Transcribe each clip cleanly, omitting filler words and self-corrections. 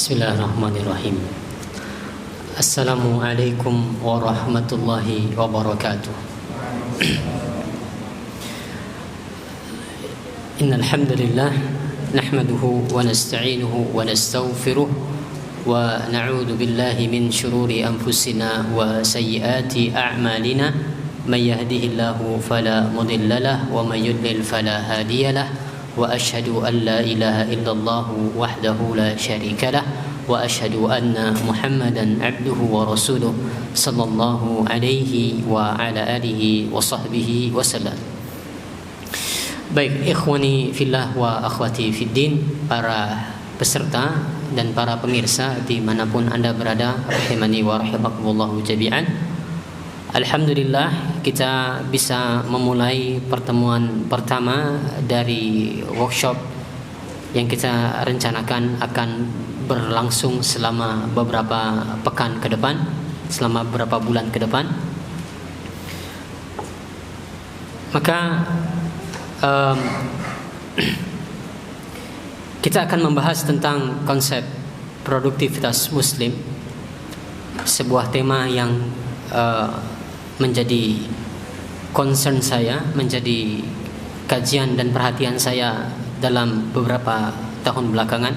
Bismillahirrahmanirrahim. Assalamualaikum warahmatullahi wabarakatuh. Innal hamdalillah nahmaduhu wa nasta'inuhu wa nastaghfiruh wa na'udzu billahi min shururi anfusina wa sayyiati a'malina. May yahdihillahu fala mudilla lahu wa may yudlil fala hadiya lahu. وأشهد أن لا إله إلا الله وحده لا شريك له وأشهد أن محمدا عبده ورسوله صلى الله عليه وعلى آله وصحبه وسلم. Baik, ikhwani fillah wa akhwati fiddin, para peserta dan para pemirsa dimanapun Anda berada, rahimani wa rahimakumullahu jami'an. Alhamdulillah, kita bisa memulai pertemuan pertama dari workshop yang kita rencanakan akan berlangsung selama beberapa pekan ke depan, selama beberapa bulan ke depan. Maka kita akan membahas tentang konsep produktivitas Muslim, sebuah tema yang menjadi concern saya, menjadi kajian dan perhatian saya dalam beberapa tahun belakangan.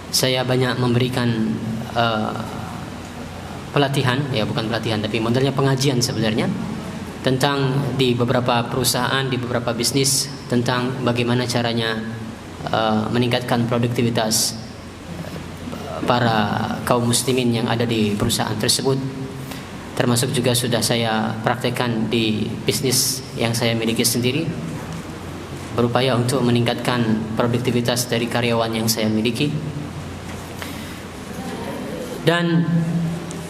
Saya banyak memberikan pelatihan, ya bukan pelatihan tapi modelnya pengajian sebenarnya, tentang di beberapa perusahaan, di beberapa bisnis, tentang bagaimana caranya meningkatkan produktivitas para kaum muslimin yang ada di perusahaan tersebut. Termasuk juga sudah saya praktekkan di bisnis yang saya miliki sendiri, berupaya untuk meningkatkan produktivitas dari karyawan yang saya miliki. Dan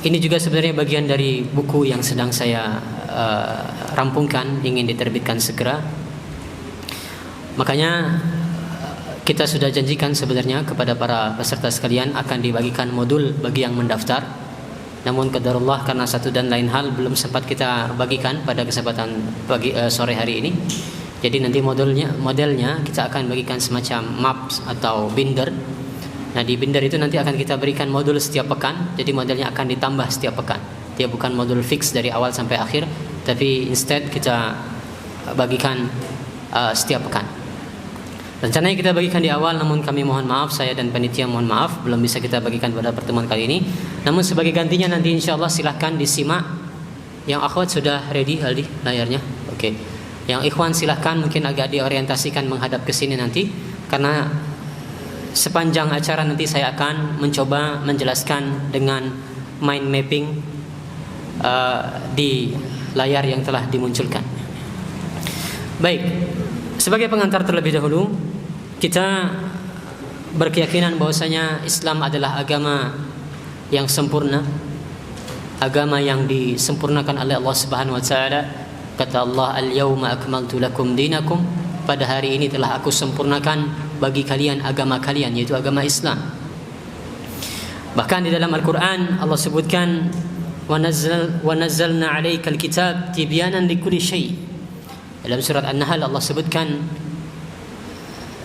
ini juga sebenarnya bagian dari buku yang sedang saya rampungkan, ingin diterbitkan segera. Makanya kita sudah janjikan sebenarnya kepada para peserta sekalian akan dibagikan modul bagi yang mendaftar. Namun qadarullah, karena satu dan lain hal belum sempat kita bagikan pada kesempatan sore hari ini. Jadi nanti modelnya kita akan bagikan semacam maps atau binder. Nah, di binder itu nanti akan kita berikan modul setiap pekan. Jadi modelnya akan ditambah setiap pekan. Dia bukan modul fix dari awal sampai akhir, tapi instead kita bagikan setiap pekan. Rencananya kita bagikan di awal, namun kami mohon maaf, saya dan panitia mohon maaf, belum bisa kita bagikan pada pertemuan kali ini. Namun sebagai gantinya nanti insyaallah silahkan disimak. Yang akhwat sudah ready Aldi layarnya? Oke. Yang ikhwan silahkan mungkin agak diorientasikan menghadap ke sini nanti, karena sepanjang acara nanti saya akan mencoba menjelaskan dengan mind mapping di layar yang telah dimunculkan. Baik, sebagai pengantar terlebih dahulu, kita berkeyakinan bahwasanya Islam adalah agama yang sempurna, agama yang disempurnakan oleh Allah Subhanahu wa taala. Kata Allah, "Al-yauma akmaltu lakum dinakum." Pada hari ini telah aku sempurnakan bagi kalian agama kalian, yaitu agama Islam. Bahkan di dalam Al-Qur'an Allah sebutkan, "Wa nazzalna 'alaikal kitab tibyanan likulli syai'." Dalam surat An-Nahl Allah sebutkan,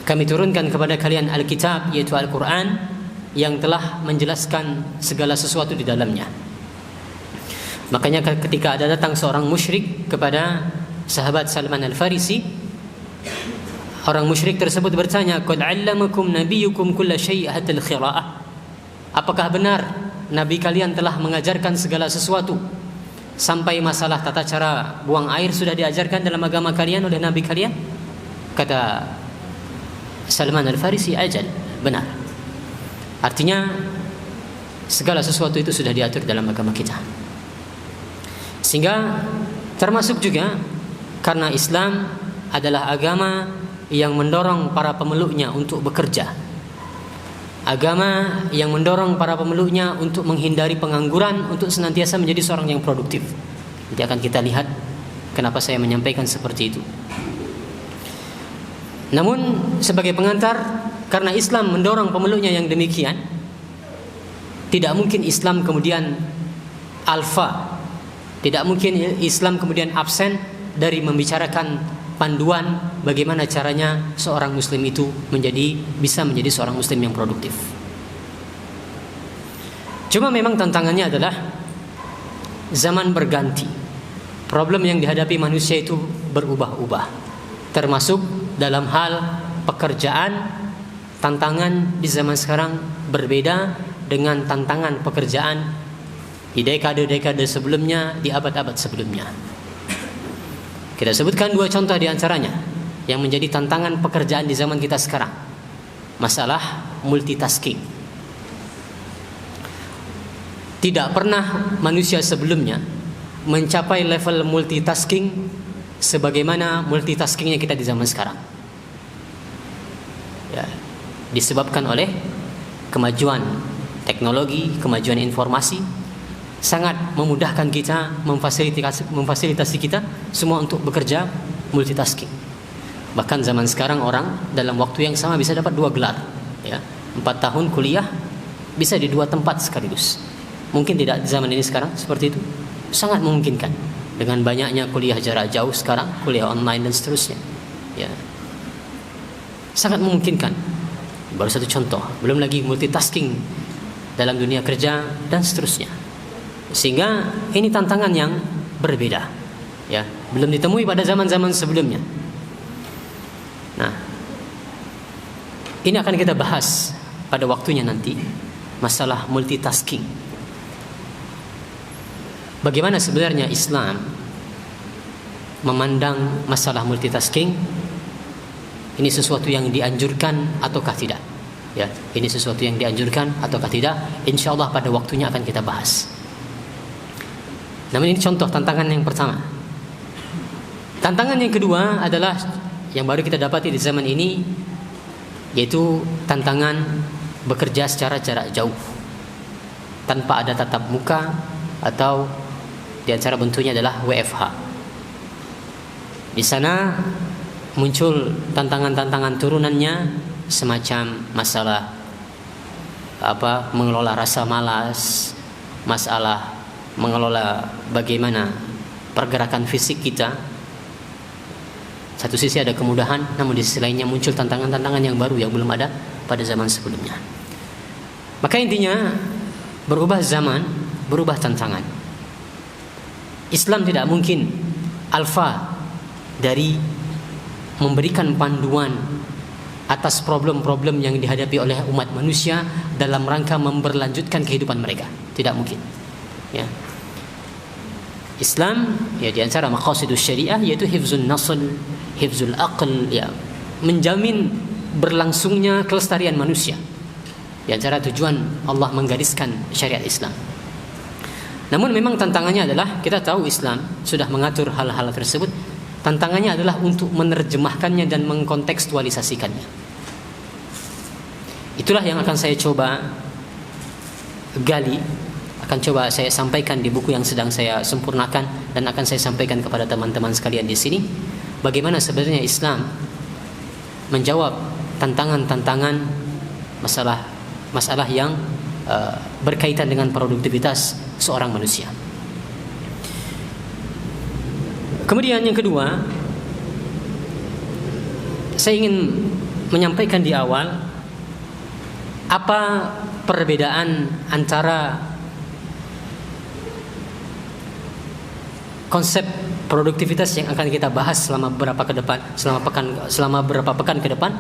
kami turunkan kepada kalian Alkitab, yaitu Al-Quran, yang telah menjelaskan segala sesuatu di dalamnya. Makanya ketika ada datang seorang musyrik kepada sahabat Salman Al-Farisi, orang musyrik tersebut bertanya, "Qad 'allamakum nabiyyukum kulla syai' hatta al-qira'ah?" Apakah benar nabi kalian telah mengajarkan segala sesuatu, sampai masalah tata cara buang air sudah diajarkan dalam agama kalian oleh nabi kalian? Kata Salman Al-Farisi, "Ajal," benar. Artinya segala sesuatu itu sudah diatur dalam agama kita. Sehingga termasuk juga karena Islam adalah agama yang mendorong para pemeluknya untuk bekerja, agama yang mendorong para pemeluknya untuk menghindari pengangguran, untuk senantiasa menjadi seorang yang produktif. Nanti akan kita lihat kenapa saya menyampaikan seperti itu. Namun sebagai pengantar, karena Islam mendorong pemeluknya yang demikian, tidak mungkin Islam kemudian alfa, tidak mungkin Islam kemudian absen dari membicarakan panduan bagaimana caranya seorang muslim itu bisa menjadi seorang muslim yang produktif. Cuma memang tantangannya adalah zaman berganti. Problem yang dihadapi manusia itu berubah-ubah. Termasuk dalam hal pekerjaan, tantangan di zaman sekarang berbeda dengan tantangan pekerjaan di dekade-dekade sebelumnya, di abad-abad sebelumnya. Kita sebutkan dua contoh di antaranya yang menjadi tantangan pekerjaan di zaman kita sekarang. Masalah multitasking. Tidak pernah manusia sebelumnya mencapai level multitasking sebagaimana multitaskingnya kita di zaman sekarang. Ya, disebabkan oleh kemajuan teknologi, kemajuan informasi, sangat memudahkan kita, memfasilitasi kita semua untuk bekerja multitasking. Bahkan zaman sekarang orang dalam waktu yang sama bisa dapat 2 gelar, ya. 4 tahun kuliah bisa di 2 tempat sekaligus. Mungkin tidak di zaman ini sekarang seperti itu. Sangat memungkinkan dengan banyaknya kuliah jarak jauh sekarang, kuliah online dan seterusnya. Ya. Sangat memungkinkan. Baru satu contoh, belum lagi multitasking dalam dunia kerja dan seterusnya. Sehingga ini tantangan yang berbeda, ya, belum ditemui pada zaman-zaman sebelumnya. Nah, ini akan kita bahas pada waktunya nanti, masalah multitasking. Bagaimana sebenarnya Islam memandang masalah multitasking? Ini sesuatu yang dianjurkan ataukah tidak? Ya, ini sesuatu yang dianjurkan ataukah tidak? Insyaallah pada waktunya akan kita bahas. Namun ini contoh tantangan yang pertama. Tantangan yang kedua adalah yang baru kita dapati di zaman ini, yaitu tantangan bekerja secara jarak jauh tanpa ada tatap muka, atau di antara bentuknya adalah WFH. Di sana muncul tantangan-tantangan turunannya, semacam masalah mengelola rasa malas, masalah mengelola bagaimana pergerakan fisik kita. Satu sisi ada kemudahan, namun di sisi lainnya muncul tantangan-tantangan yang baru yang belum ada pada zaman sebelumnya. Maka intinya, berubah zaman, berubah tantangan. Islam tidak mungkin alfa dari memberikan panduan atas problem-problem yang dihadapi oleh umat manusia dalam rangka memberlanjutkan kehidupan mereka. Tidak mungkin. Ya. Islam, ya, di antara maqasidus syariah yaitu hifzun nasl, hifzul aql, ya, menjamin berlangsungnya kelestarian manusia. Di antara tujuan Allah menggariskan syariat Islam. Namun memang tantangannya adalah, kita tahu Islam sudah mengatur hal-hal tersebut. Tantangannya adalah untuk menerjemahkannya dan mengkontekstualisasikannya. Itulah yang akan saya coba gali, akan coba saya sampaikan di buku yang sedang saya sempurnakan, dan akan saya sampaikan kepada teman-teman sekalian di sini. Bagaimana sebenarnya Islam menjawab tantangan-tantangan masalah yang berkaitan dengan produktivitas seorang manusia. Kemudian yang kedua, saya ingin menyampaikan di awal apa perbedaan antara konsep produktivitas yang akan kita bahas selama beberapa pekan ke depan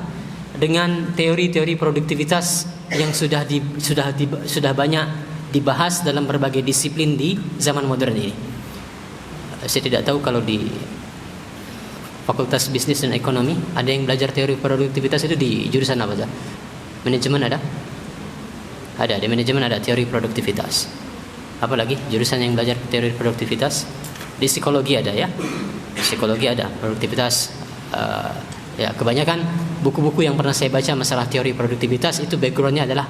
dengan teori-teori produktivitas yang sudah banyak dibahas dalam berbagai disiplin di zaman modern ini. Saya tidak tahu kalau di Fakultas Bisnis dan Ekonomi ada yang belajar teori produktivitas itu di jurusan apa saja? Manajemen ada? Ada, di manajemen ada teori produktivitas. Apa lagi jurusan yang belajar teori produktivitas? Di psikologi ada, ya. Psikologi ada produktivitas. Ya, kebanyakan buku-buku yang pernah saya baca masalah teori produktivitas itu backgroundnya adalah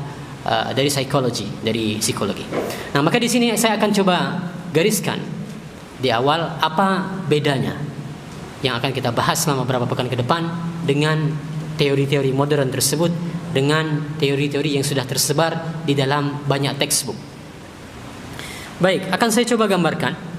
dari psikologi. Nah, maka di sini saya akan coba gariskan di awal apa bedanya yang akan kita bahas selama beberapa pekan ke depan dengan teori-teori modern tersebut, dengan teori-teori yang sudah tersebar di dalam banyak textbook. Baik, akan saya coba gambarkan.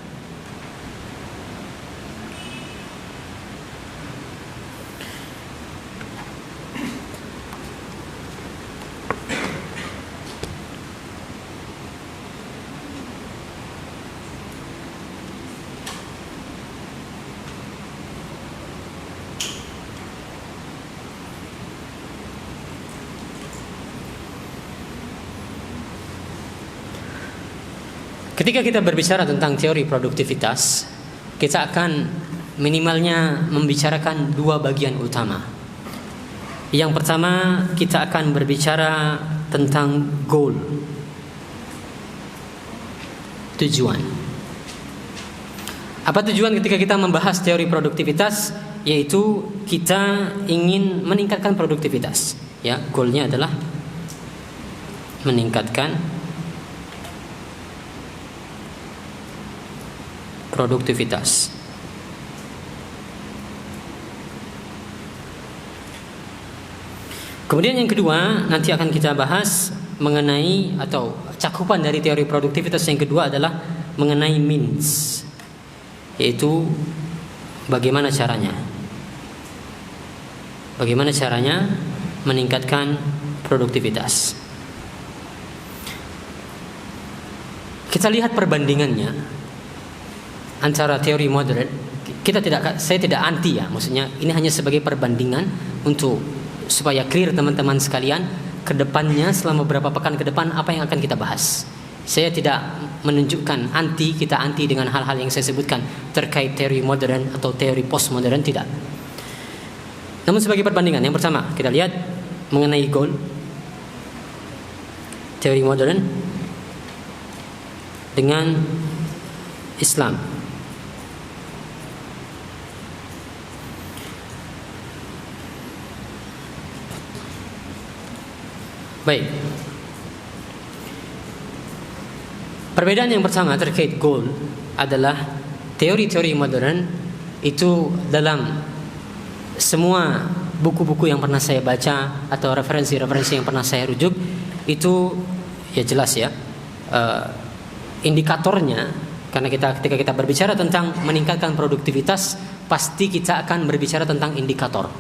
Ketika kita berbicara tentang teori produktivitas, kita akan minimalnya membicarakan dua bagian utama. Yang pertama, kita akan berbicara tentang goal, tujuan. Apa tujuan ketika kita membahas teori produktivitas? Yaitu kita ingin meningkatkan produktivitas. Ya, goalnya adalah meningkatkan produktivitas. Kemudian yang kedua, nanti akan kita bahas mengenai atau cakupan dari teori produktivitas yang kedua adalah mengenai means, yaitu bagaimana caranya meningkatkan produktivitas. Kita lihat perbandingannya antara teori modern. Saya tidak anti ya, maksudnya ini hanya sebagai perbandingan untuk supaya clear teman-teman sekalian, ke depannya selama beberapa pekan ke depan apa yang akan kita bahas. Saya tidak menunjukkan kita anti dengan hal-hal yang saya sebutkan terkait teori modern atau teori postmodern, tidak. Namun sebagai perbandingan, yang pertama kita lihat mengenai goal teori modern dengan Islam. Baik. Perbedaan yang pertama terkait goal adalah teori-teori modern itu dalam semua buku-buku yang pernah saya baca atau referensi-referensi yang pernah saya rujuk itu ya jelas ya, indikatornya, karena ketika kita berbicara tentang meningkatkan produktivitas pasti kita akan berbicara tentang indikator.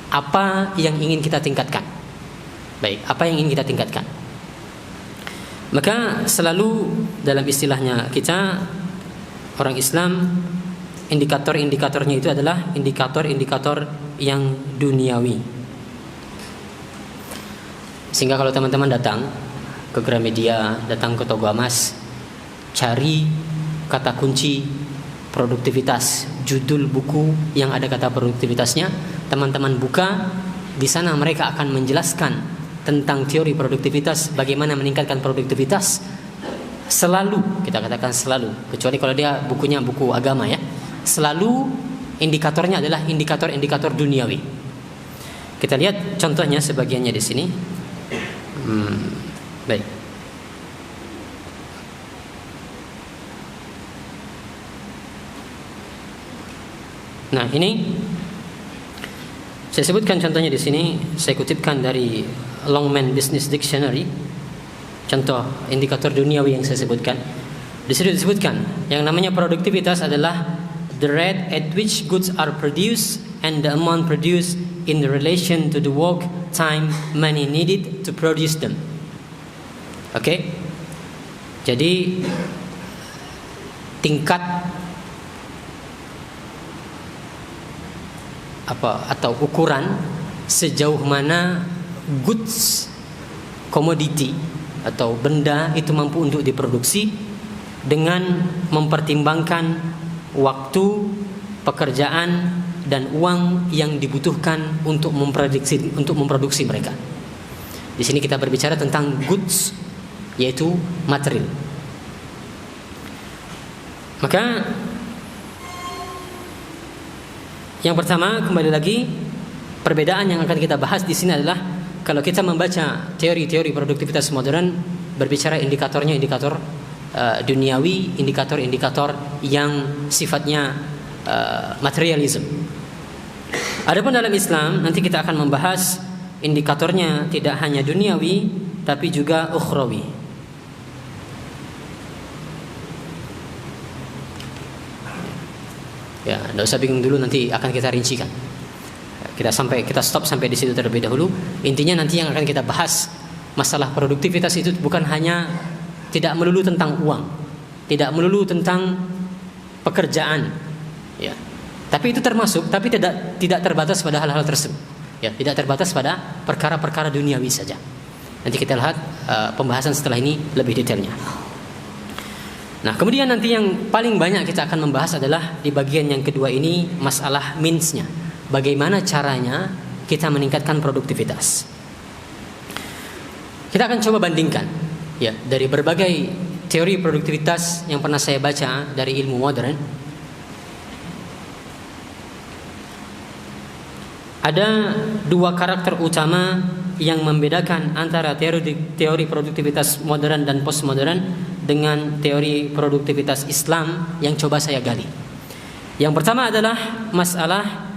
Apa yang ingin kita tingkatkan? Baik, apa yang ingin kita tingkatkan? Maka selalu dalam istilahnya kita orang Islam, indikator-indikatornya itu adalah indikator-indikator yang duniawi. Sehingga kalau teman-teman datang ke Gramedia, datang ke Toko Amas, cari kata kunci produktivitas, judul buku yang ada kata produktivitasnya, teman-teman buka, di sana mereka akan menjelaskan tentang teori produktivitas, bagaimana meningkatkan produktivitas. Selalu, kita katakan selalu, kecuali kalau dia bukunya buku agama ya, selalu indikatornya adalah indikator-indikator duniawi. Kita lihat contohnya sebagiannya di sini. Baik. Nah, ini saya sebutkan contohnya di sini. Saya kutipkan dari Longman Business Dictionary. Contoh indikator duniawi yang saya sebutkan. Di situ disebutkan yang namanya produktivitas adalah the rate at which goods are produced and the amount produced in relation to the work, time, money needed to produce them. Oke? Jadi tingkat atau ukuran sejauh mana goods, komoditi atau benda itu mampu untuk diproduksi dengan mempertimbangkan waktu, pekerjaan dan uang yang dibutuhkan untuk memproduksi mereka. Di sini kita berbicara tentang goods, yaitu material. Maka yang pertama, kembali lagi, perbedaan yang akan kita bahas di sini adalah kalau kita membaca teori-teori produktivitas modern, berbicara indikatornya indikator duniawi, indikator-indikator yang sifatnya materialism. Adapun dalam Islam, nanti kita akan membahas indikatornya tidak hanya duniawi tapi juga ukhrawi. Ya, tidak usah bingung dulu, nanti akan kita rincikan. Kita stop sampai di situ terlebih dahulu. Intinya nanti yang akan kita bahas masalah produktivitas itu bukan hanya tidak melulu tentang uang, tidak melulu tentang pekerjaan, ya. Tapi itu termasuk, tapi tidak terbatas pada hal-hal tersebut. Ya, tidak terbatas pada perkara-perkara duniawi saja. Nanti kita lihat pembahasan setelah ini lebih detailnya. Nah, kemudian nanti yang paling banyak kita akan membahas adalah di bagian yang kedua ini, masalah means-nya. Bagaimana caranya kita meningkatkan produktivitas. Kita akan coba bandingkan ya dari berbagai teori produktivitas yang pernah saya baca dari ilmu modern. Ada dua karakter utama yang membedakan antara teori produktivitas modern dan postmodern dengan teori produktivitas Islam yang coba saya gali. Yang pertama adalah masalah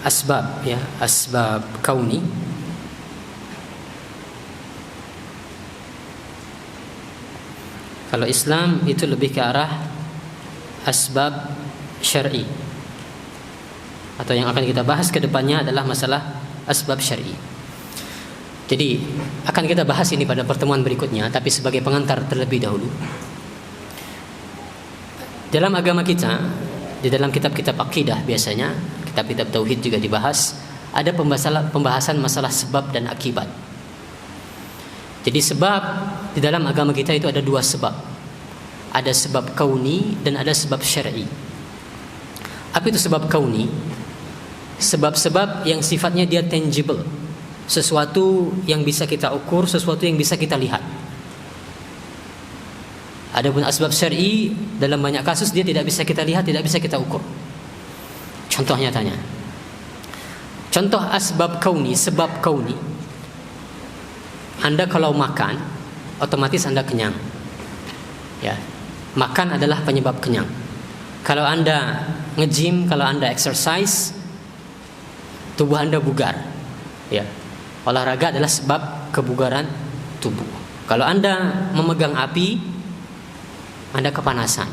asbab ya, asbab kauni. Kalau Islam itu lebih ke arah asbab syar'i, atau yang akan kita bahas ke depannya adalah masalah asbab syar'i. Jadi akan kita bahas ini pada pertemuan berikutnya, tapi sebagai pengantar terlebih dahulu. Dalam agama kita, di dalam kitab-kitab akidah biasanya, kitab-kitab tauhid juga dibahas, ada pembahasan masalah sebab dan akibat. Jadi sebab di dalam agama kita itu ada dua sebab. Ada sebab kauni dan ada sebab syar'i. Apa itu sebab kauni? Sebab-sebab yang sifatnya dia tangible, sesuatu yang bisa kita ukur, sesuatu yang bisa kita lihat. Adapun asbab syar'i dalam banyak kasus dia tidak bisa kita lihat, tidak bisa kita ukur. Contoh nyatanya. Contoh asbab kauni, sebab kauni. Anda kalau makan, otomatis Anda kenyang. Ya, makan adalah penyebab kenyang. Kalau Anda nge-gym, kalau Anda exercise, tubuh Anda bugar. Ya, olahraga adalah sebab kebugaran tubuh. Kalau Anda memegang api, Anda kepanasan.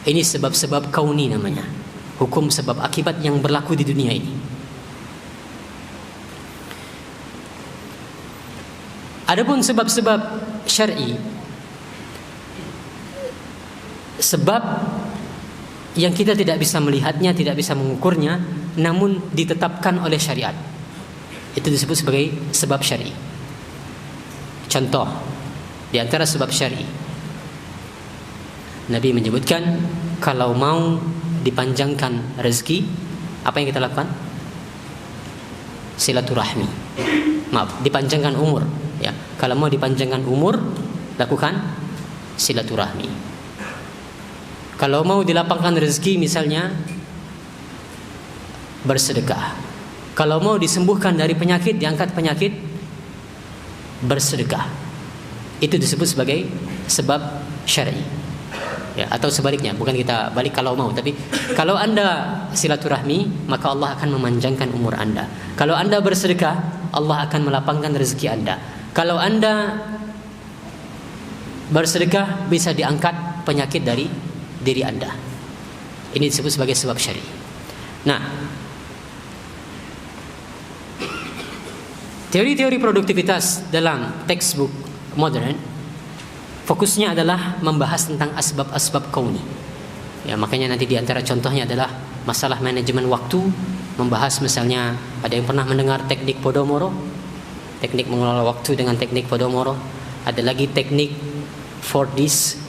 Ini sebab-sebab kauni namanya. Hukum sebab akibat yang berlaku di dunia ini. Adapun sebab-sebab syar'i, sebab yang kita tidak bisa melihatnya, tidak bisa mengukurnya, namun ditetapkan oleh syariat. Itu disebut sebagai sebab syar'i. Contoh di antara sebab syar'i, Nabi menyebutkan kalau mau dipanjangkan rezeki, apa yang kita lakukan? Silaturahmi. Maaf, dipanjangkan umur. Ya, kalau mau dipanjangkan umur, lakukan silaturahmi. Kalau mau dilapangkan rezeki misalnya, bersedekah. Kalau mau disembuhkan dari penyakit, diangkat penyakit, bersedekah. Itu disebut sebagai sebab syar'i. Ya, atau sebaliknya, bukan kita balik kalau mau, tapi kalau Anda silaturahmi, maka Allah akan memanjangkan umur Anda. Kalau Anda bersedekah, Allah akan melapangkan rezeki Anda. Kalau Anda bersedekah, bisa diangkat penyakit dari diri Anda. Ini disebut sebagai sebab syar'i. Nah, teori-teori produktivitas dalam textbook modern fokusnya adalah membahas tentang asbab-asbab kauni. Ya, makanya nanti di antara contohnya adalah masalah manajemen waktu, membahas misalnya ada yang pernah mendengar teknik Pomodoro, teknik mengelola waktu dengan teknik Pomodoro. Ada lagi teknik 4Ds,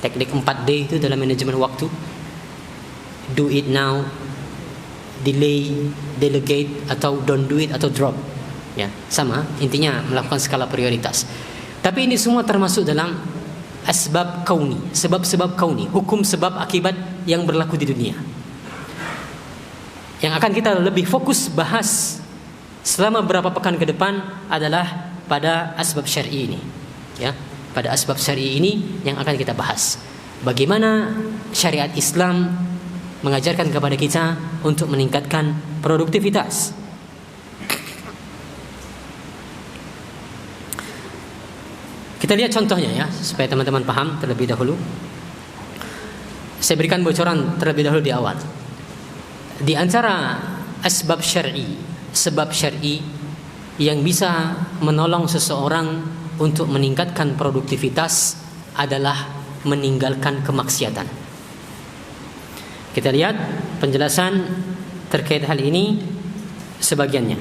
teknik 4D itu dalam manajemen waktu. Do it now, delay, delegate, atau don't do it, atau drop. Ya, sama, intinya melakukan skala prioritas. Tapi ini semua termasuk dalam asbab kauni, sebab-sebab kauni, hukum sebab akibat yang berlaku di dunia. Yang akan kita lebih fokus bahas selama beberapa pekan ke depan adalah pada asbab syar'i ini. Ya, pada asbab syar'i ini yang akan kita bahas. Bagaimana syariat Islam mengajarkan kepada kita untuk meningkatkan produktivitas. Kita lihat contohnya ya, supaya teman-teman paham terlebih dahulu. Saya berikan bocoran terlebih dahulu di awal. Di antara asbab syar'i, sebab syar'i yang bisa menolong seseorang untuk meningkatkan produktivitas adalah meninggalkan kemaksiatan. Kita lihat penjelasan terkait hal ini sebagiannya.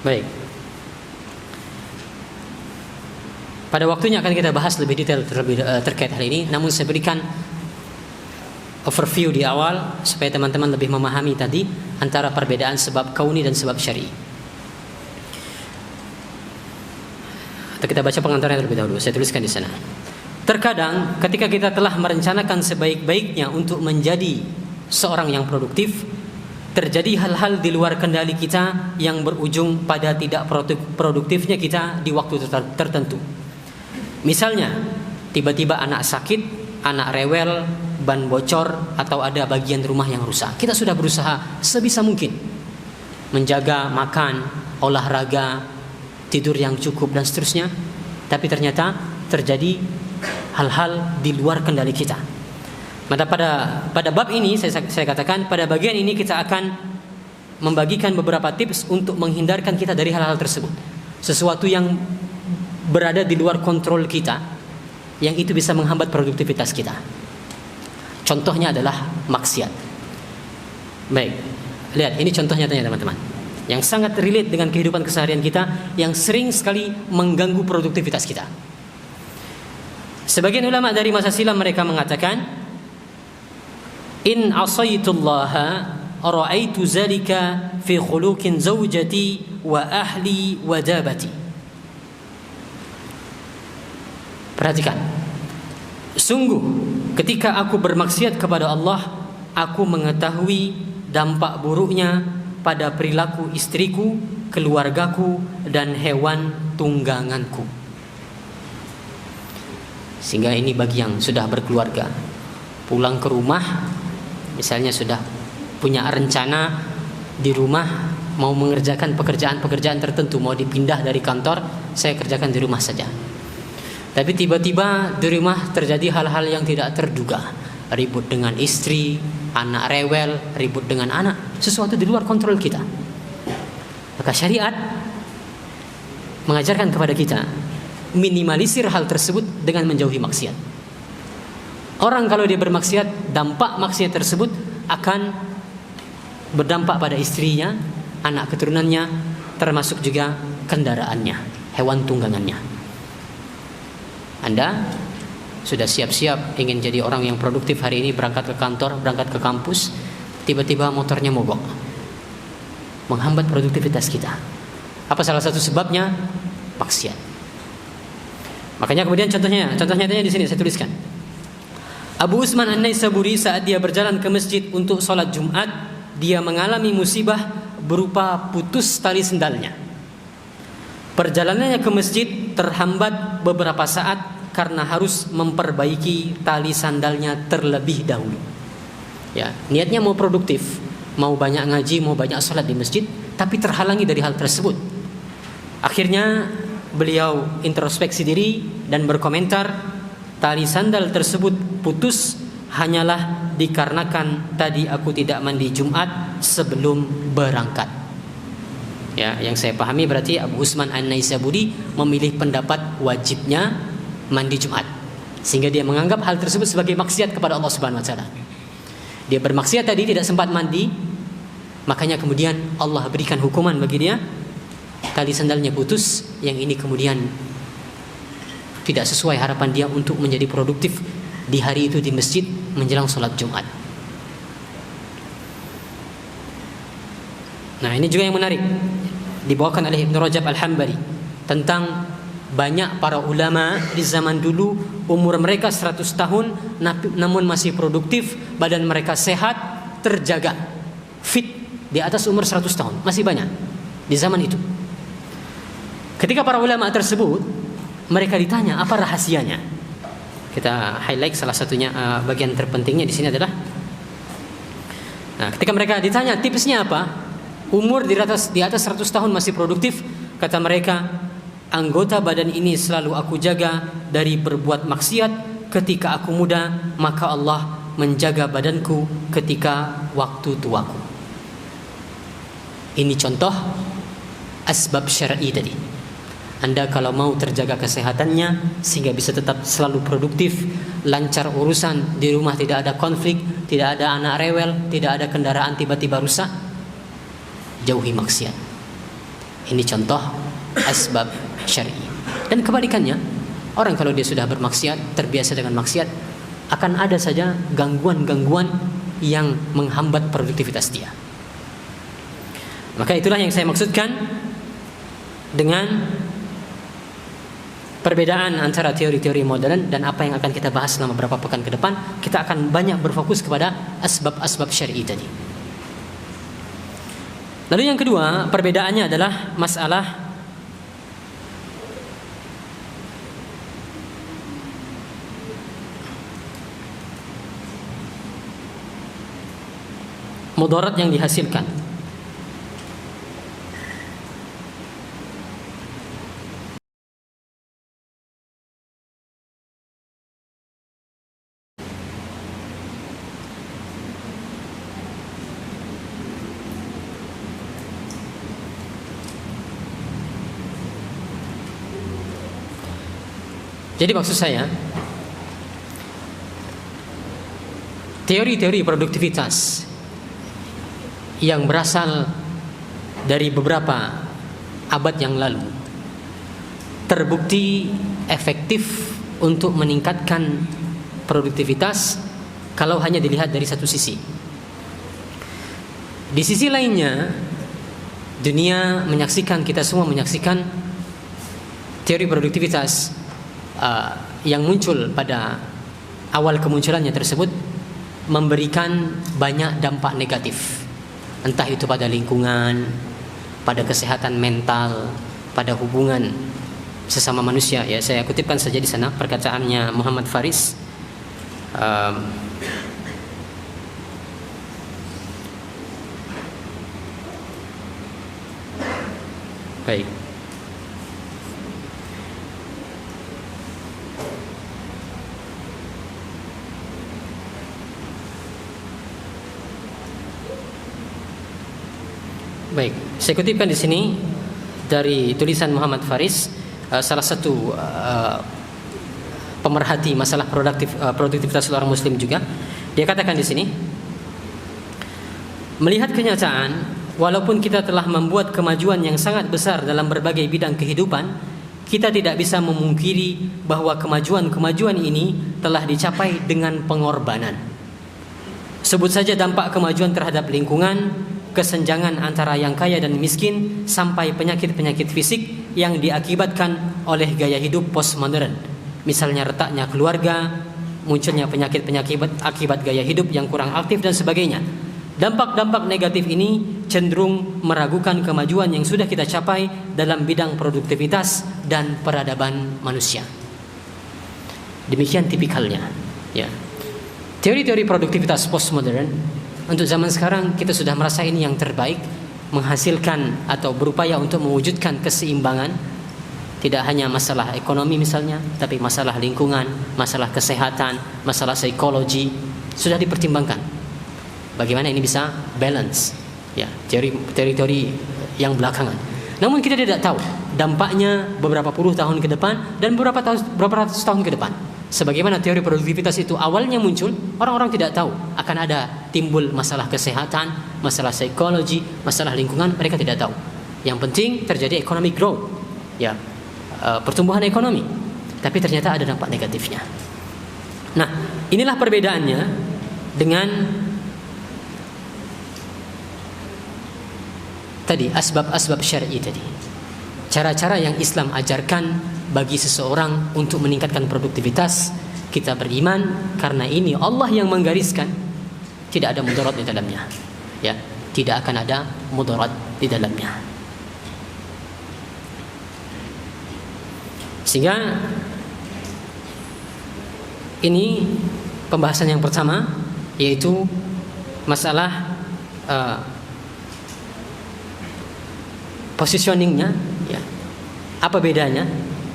Baik. Pada waktunya akan kita bahas lebih detail terkait hal ini, namun saya berikan overview di awal supaya teman-teman lebih memahami tadi antara perbedaan sebab kauni dan sebab syar'i. Atau kita baca pengantarnya terlebih dahulu. Saya tuliskan di sana. Terkadang ketika kita telah merencanakan sebaik-baiknya untuk menjadi seorang yang produktif, terjadi hal-hal di luar kendali kita yang berujung pada tidak produktifnya kita di waktu tertentu. Misalnya, tiba-tiba anak sakit, anak rewel, ban bocor, atau ada bagian rumah yang rusak. Kita sudah berusaha sebisa mungkin menjaga makan, olahraga, tidur yang cukup, dan seterusnya. Tapi ternyata terjadi hal-hal di luar kendali kita. Maka pada bab ini saya katakan, pada bagian ini kita akan membagikan beberapa tips untuk menghindarkan kita dari hal-hal tersebut. Sesuatu yang berada di luar kontrol kita, yang itu bisa menghambat produktivitas kita. Contohnya adalah maksiat. Baik, lihat ini contohnya teman-teman, yang sangat relate dengan kehidupan keseharian kita, yang sering sekali mengganggu produktivitas kita. Sebagian ulama dari masa silam mereka mengatakan, in asaitullaha ra'aitu zalika fi khuluqin zawjati wa ahli wa dabati. Perhatikan, sungguh ketika aku bermaksiat kepada Allah, aku mengetahui dampak buruknya pada perilaku istriku, keluargaku, dan hewan tungganganku. Sehingga ini bagi yang sudah berkeluarga, pulang ke rumah, misalnya sudah punya rencana di rumah mau mengerjakan pekerjaan-pekerjaan tertentu, mau dipindah dari kantor, saya kerjakan di rumah saja. Tapi tiba-tiba di rumah terjadi hal-hal yang tidak terduga, ribut dengan istri, anak rewel, ribut dengan anak, sesuatu di luar kontrol kita. Maka syariat mengajarkan kepada kita minimalisir hal tersebut dengan menjauhi maksiat. Orang kalau dia bermaksiat, dampak maksiat tersebut akan berdampak pada istrinya, anak keturunannya, termasuk juga kendaraannya, hewan tunggangannya. Anda sudah siap-siap ingin jadi orang yang produktif hari ini, berangkat ke kantor, berangkat ke kampus, tiba-tiba motornya mogok, menghambat produktivitas kita. Apa salah satu sebabnya? Maksiat. Makanya kemudian contohnya di sini saya tuliskan. Abu Utsman An-Naisaburi saat dia berjalan ke masjid untuk sholat Jumat, dia mengalami musibah berupa putus tali sendalnya. Perjalanannya ke masjid terhambat beberapa saat karena harus memperbaiki tali sandalnya terlebih dahulu. Ya, niatnya mau produktif, mau banyak ngaji, mau banyak sholat di masjid, tapi terhalangi dari hal tersebut. Akhirnya beliau introspeksi diri dan berkomentar, tali sandal tersebut putus hanyalah dikarenakan tadi aku tidak mandi Jumat sebelum berangkat. Ya, yang saya pahami berarti Abu Utsman An-Naisaburi memilih pendapat wajibnya mandi Jumat, sehingga dia menganggap hal tersebut sebagai maksiat kepada Allah Subhanahu wa taala. Dia bermaksiat tadi, tidak sempat mandi, makanya kemudian Allah berikan hukuman bagi dia, tali sandalnya putus, yang ini kemudian tidak sesuai harapan dia untuk menjadi produktif di hari itu di masjid menjelang sholat Jumat. Nah, ini juga yang menarik, dibawakan oleh Ibnu Rajab Al-Hambali tentang banyak para ulama di zaman dulu umur mereka 100 tahun namun masih produktif, badan mereka sehat, terjaga, fit di atas umur 100 tahun, masih banyak di zaman itu. Ketika para ulama tersebut mereka ditanya apa rahasianya, kita highlight salah satunya, bagian terpentingnya di sini adalah, nah, ketika mereka ditanya tipsnya apa, umur di atas 100 tahun masih produktif, kata mereka, anggota badan ini selalu aku jaga dari berbuat maksiat ketika aku muda, maka Allah menjaga badanku ketika waktu tuaku. Ini contoh asbab syar'i tadi. Anda kalau mau terjaga kesehatannya sehingga bisa tetap selalu produktif, lancar urusan, di rumah tidak ada konflik, tidak ada anak rewel, tidak ada kendaraan tiba-tiba rusak, jauhi maksiat. Ini contoh asbab syar'i. Dan kebalikannya, orang kalau dia sudah bermaksiat, terbiasa dengan maksiat, akan ada saja gangguan-gangguan yang menghambat produktivitas dia. Maka itulah yang saya maksudkan dengan perbedaan antara teori-teori modern dan apa yang akan kita bahas selama beberapa pekan ke depan. Kita akan banyak berfokus kepada asbab-asbab syar'i tadi. Lalu yang kedua, perbedaannya adalah masalah mudarat yang dihasilkan. Jadi maksud saya, teori-teori produktivitas yang berasal dari beberapa abad yang lalu terbukti efektif untuk meningkatkan produktivitas kalau hanya dilihat dari satu sisi. Di sisi lainnya, dunia menyaksikan, kita semua menyaksikan teori produktivitas yang muncul pada awal kemunculannya tersebut memberikan banyak dampak negatif, entah itu pada lingkungan, pada kesehatan mental, pada hubungan sesama manusia. Ya, saya kutipkan saja di sana perkataannya Muhammad Faris. Baik. Baik, saya kutipkan di sini dari tulisan Muhammad Faris, salah satu pemerhati masalah produktivitas seorang muslim juga. Dia katakan di sini, melihat kenyataan, walaupun kita telah membuat kemajuan yang sangat besar dalam berbagai bidang kehidupan, kita tidak bisa memungkiri bahwa kemajuan-kemajuan ini telah dicapai dengan pengorbanan. Sebut saja dampak kemajuan terhadap lingkungan, kesenjangan antara yang kaya dan miskin, sampai penyakit-penyakit fisik yang diakibatkan oleh gaya hidup postmodern. Misalnya retaknya keluarga, munculnya penyakit-penyakit akibat gaya hidup yang kurang aktif dan sebagainya. Dampak-dampak negatif ini cenderung meragukan kemajuan yang sudah kita capai dalam bidang produktivitas dan peradaban manusia. Demikian tipikalnya, ya. Teori-teori produktivitas postmodern untuk zaman sekarang kita sudah merasa ini yang terbaik, menghasilkan atau berupaya untuk mewujudkan keseimbangan, tidak hanya masalah ekonomi misalnya, tapi masalah lingkungan, masalah kesehatan, masalah psikologi sudah dipertimbangkan. Bagaimana ini bisa balance, ya, teori-teori yang belakangan. Namun kita tidak tahu dampaknya beberapa puluh tahun ke depan dan beberapa ratus tahun ke depan. Sebagaimana teori produktivitas itu awalnya muncul, orang-orang tidak tahu akan ada timbul masalah kesehatan, masalah psikologi, masalah lingkungan, mereka tidak tahu. Yang penting terjadi economic growth, ya, pertumbuhan ekonomi. Tapi ternyata ada dampak negatifnya. Nah, inilah perbedaannya dengan tadi asbab-asbab syar'i tadi. Cara-cara yang Islam ajarkan bagi seseorang untuk meningkatkan produktivitas. Kita beriman karena ini Allah yang menggariskan, tidak ada mudarat di dalamnya, ya, tidak akan ada mudarat di dalamnya. Sehingga ini pembahasan yang pertama, yaitu masalah positioningnya, ya. Apa bedanya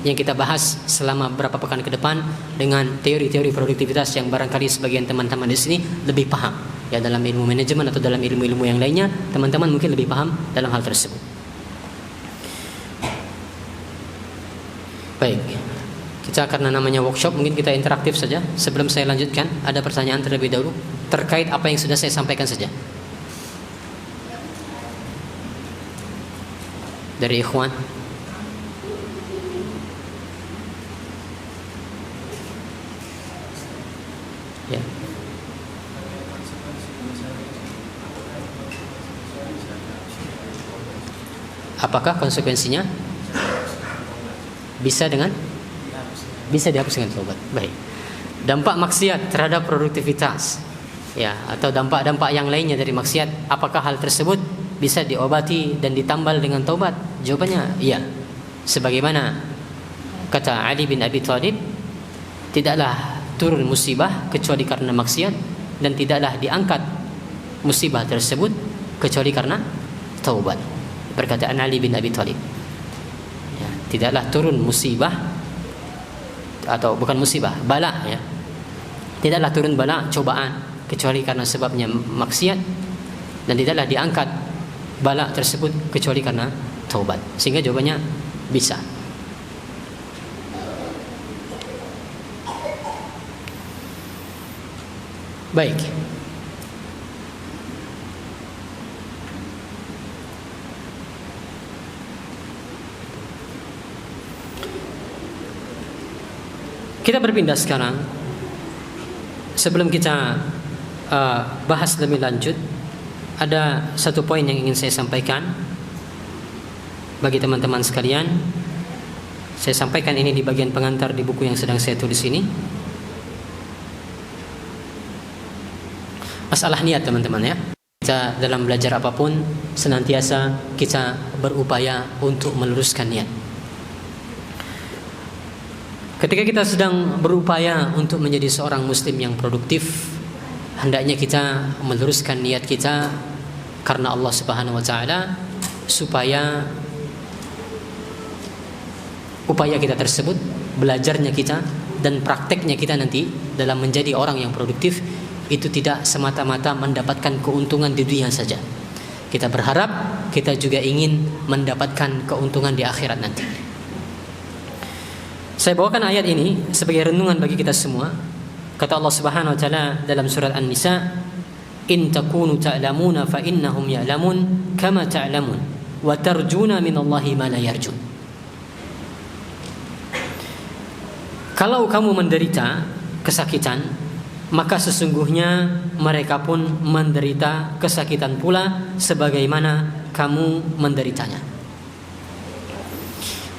yang kita bahas selama beberapa pekan ke depan dengan teori-teori produktivitas yang barangkali sebagian teman-teman di sini lebih paham, ya, dalam ilmu manajemen atau dalam ilmu-ilmu yang lainnya, teman-teman mungkin lebih paham dalam hal tersebut. Baik, kita karena namanya workshop mungkin kita interaktif saja. Sebelum saya lanjutkan, ada pertanyaan terlebih dahulu terkait apa yang sudah saya sampaikan saja dari ikhwan. Ya. Apakah konsekuensinya bisa dihapus dengan taubat? Baik. Dampak maksiat terhadap produktivitas, ya, atau dampak-dampak yang lainnya dari maksiat, apakah hal tersebut bisa diobati dan ditambal dengan taubat? Jawabannya iya. Sebagaimana kata Ali bin Abi Thalib, tidaklah turun musibah kecuali karena maksiat, dan tidaklah diangkat musibah tersebut kecuali karena taubat. Perkataan Ali bin Abi Thalib. Ya, tidaklah turun musibah, atau bukan musibah, bala, ya. Tidaklah turun bala, cobaan, kecuali karena sebabnya maksiat, dan tidaklah diangkat bala tersebut kecuali karena taubat. Sehingga jawabannya bisa. Baik. Kita berpindah sekarang. Sebelum kita bahas lebih lanjut, ada satu poin yang ingin saya sampaikan bagi teman-teman sekalian. Saya sampaikan ini di bagian pengantar di buku yang sedang saya tulis ini. Masalah niat, teman-teman, ya. Kita dalam belajar apapun senantiasa kita berupaya untuk meluruskan niat. Ketika kita sedang berupaya untuk menjadi seorang muslim yang produktif, hendaknya kita meluruskan niat kita karena Allah Subhanahu wa taala, supaya upaya kita tersebut, belajarnya kita dan prakteknya kita nanti dalam menjadi orang yang produktif itu tidak semata-mata mendapatkan keuntungan di dunia saja. Kita berharap kita juga ingin mendapatkan keuntungan di akhirat nanti. Saya bawakan ayat ini sebagai renungan bagi kita semua. Kata Allah Subhanahu wa taala dalam surat An-Nisa, "In takunu ta'lamuna fa innahum ya'lamun kama ta'lamun wa tarjuna minallahi ma la yarjun." Kalau kamu menderita kesakitan, maka sesungguhnya mereka pun menderita kesakitan pula sebagaimana kamu menderitanya.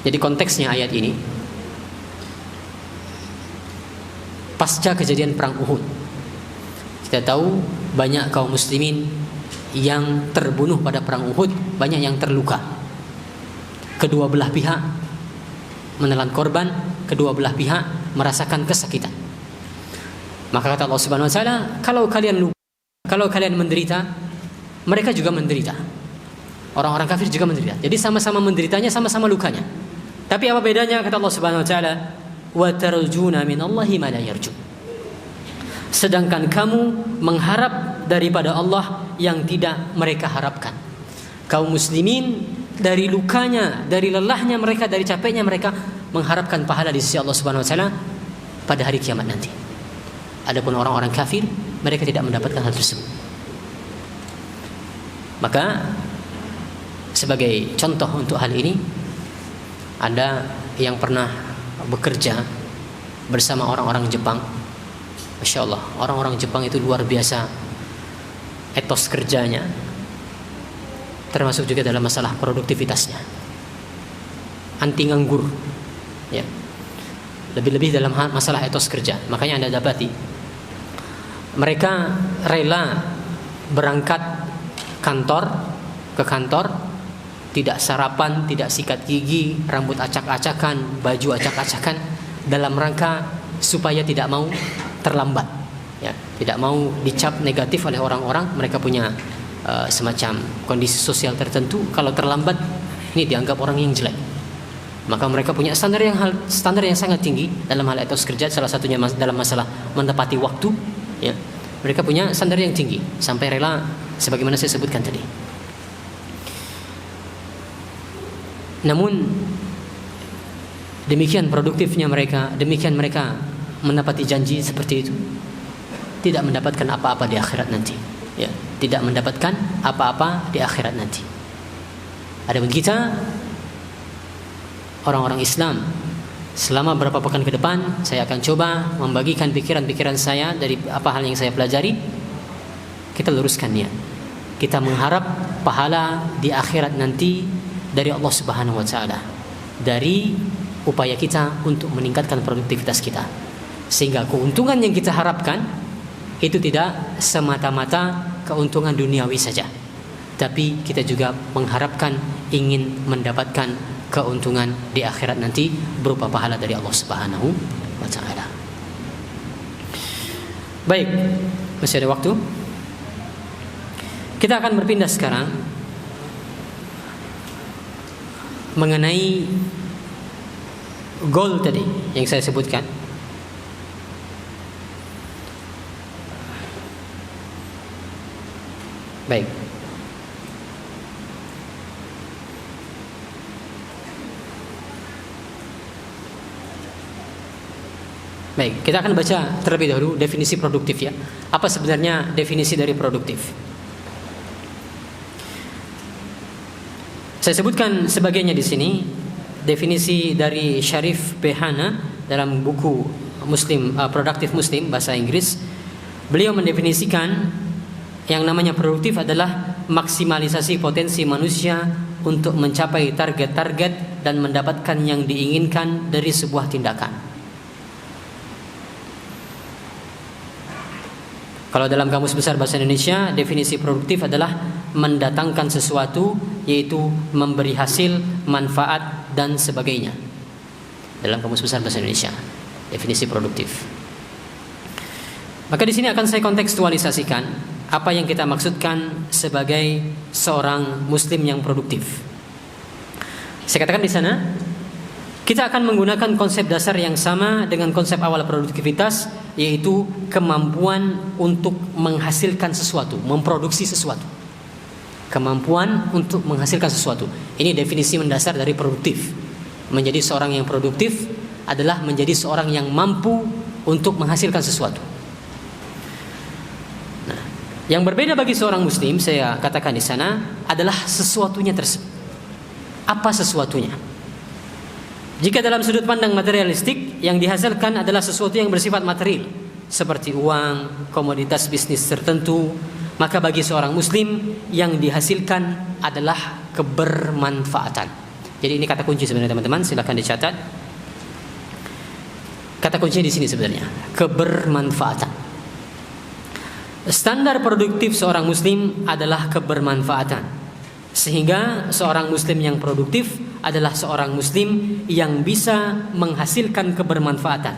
Jadi konteksnya ayat ini pasca kejadian perang Uhud. Kita tahu banyak kaum muslimin yang terbunuh pada perang Uhud, banyak yang terluka. Kedua belah pihak menelan korban, kedua belah pihak merasakan kesakitan. Maka kata Allah Subhanahu wa taala, kalau kalian luka, kalau kalian menderita, mereka juga menderita. Orang-orang kafir juga menderita. Jadi sama-sama menderitanya, sama-sama lukanya. Tapi apa bedanya? Kata Allah Subhanahu wa taala, wa tarjuna minallahi ma la yarjun. Sedangkan kamu mengharap daripada Allah yang tidak mereka harapkan. Kaum muslimin dari lukanya, dari lelahnya mereka, dari capeknya mereka mengharapkan pahala di sisi Allah Subhanahu wa taala pada hari kiamat nanti. Adapun orang-orang kafir, mereka tidak mendapatkan hal tersebut. Maka sebagai contoh untuk hal ini, ada yang pernah bekerja bersama orang-orang Jepang. Masya Allah, orang-orang Jepang itu luar biasa etos kerjanya, termasuk juga dalam masalah produktivitasnya, anti nganggur, ya. Lebih-lebih dalam masalah etos kerja. Makanya Anda dapati mereka rela berangkat ke kantor, tidak sarapan, tidak sikat gigi, rambut acak-acakan, baju acak-acakan, dalam rangka supaya tidak mau terlambat, ya, tidak mau dicap negatif oleh orang-orang. Mereka punya semacam kondisi sosial tertentu. Kalau terlambat, ini dianggap orang yang jelek. Maka mereka punya standar yang sangat tinggi dalam hal etos kerja. Salah satunya dalam masalah menepati waktu, ya. Mereka punya standar yang tinggi sampai rela, sebagaimana saya sebutkan tadi. Namun Demikian produktifnya mereka, demikian mereka menepati janji seperti itu, tidak mendapatkan apa-apa di akhirat nanti. Ya, tidak mendapatkan apa-apa di akhirat nanti. Adapun kita, orang-orang Islam, selama beberapa pekan ke depan saya akan coba membagikan pikiran-pikiran saya dari apa hal yang saya pelajari. Kita luruskan niat. Kita mengharap pahala di akhirat nanti dari Allah Subhanahu wa taala, dari upaya kita untuk meningkatkan produktivitas kita, sehingga keuntungan yang kita harapkan itu tidak semata-mata keuntungan duniawi saja, tapi kita juga mengharapkan ingin mendapatkan keuntungan di akhirat nanti berupa pahala dari Allah Subhanahu wa taala. Baik, masih ada waktu. Kita akan berpindah sekarang mengenai goal tadi yang saya sebutkan. Baik. Baik, kita akan baca terlebih dahulu definisi produktif ya. Apa sebenarnya definisi dari produktif? Saya sebutkan sebagiannya di sini. Definisi dari Syarif Behana dalam buku Muslim, Productive Muslim bahasa Inggris. Beliau mendefinisikan yang namanya produktif adalah maksimalisasi potensi manusia untuk mencapai target-target dan mendapatkan yang diinginkan dari sebuah tindakan. Kalau dalam Kamus Besar Bahasa Indonesia, definisi produktif adalah mendatangkan sesuatu, yaitu memberi hasil, manfaat, dan sebagainya. Dalam Kamus Besar Bahasa Indonesia, definisi produktif. Maka di sini akan saya kontekstualisasikan apa yang kita maksudkan sebagai seorang muslim yang produktif. Saya katakan di sana, kita akan menggunakan konsep dasar yang sama dengan konsep awal produktivitas, yaitu kemampuan untuk menghasilkan sesuatu, memproduksi sesuatu. Kemampuan untuk menghasilkan sesuatu. Ini definisi mendasar dari produktif. Menjadi seorang yang produktif adalah menjadi seorang yang mampu untuk menghasilkan sesuatu. Nah, yang berbeda bagi seorang muslim, saya katakan di sana, adalah sesuatunya tersebut. Apa sesuatunya? Jika dalam sudut pandang materialistik, yang dihasilkan adalah sesuatu yang bersifat material, seperti uang, komoditas bisnis tertentu, maka bagi seorang muslim yang dihasilkan adalah kebermanfaatan. Jadi ini kata kunci sebenarnya teman-teman, silakan dicatat. Kata kuncinya di sini sebenarnya, kebermanfaatan. Standar produktif seorang muslim adalah kebermanfaatan. Sehingga seorang muslim yang produktif adalah seorang muslim yang bisa menghasilkan kebermanfaatan.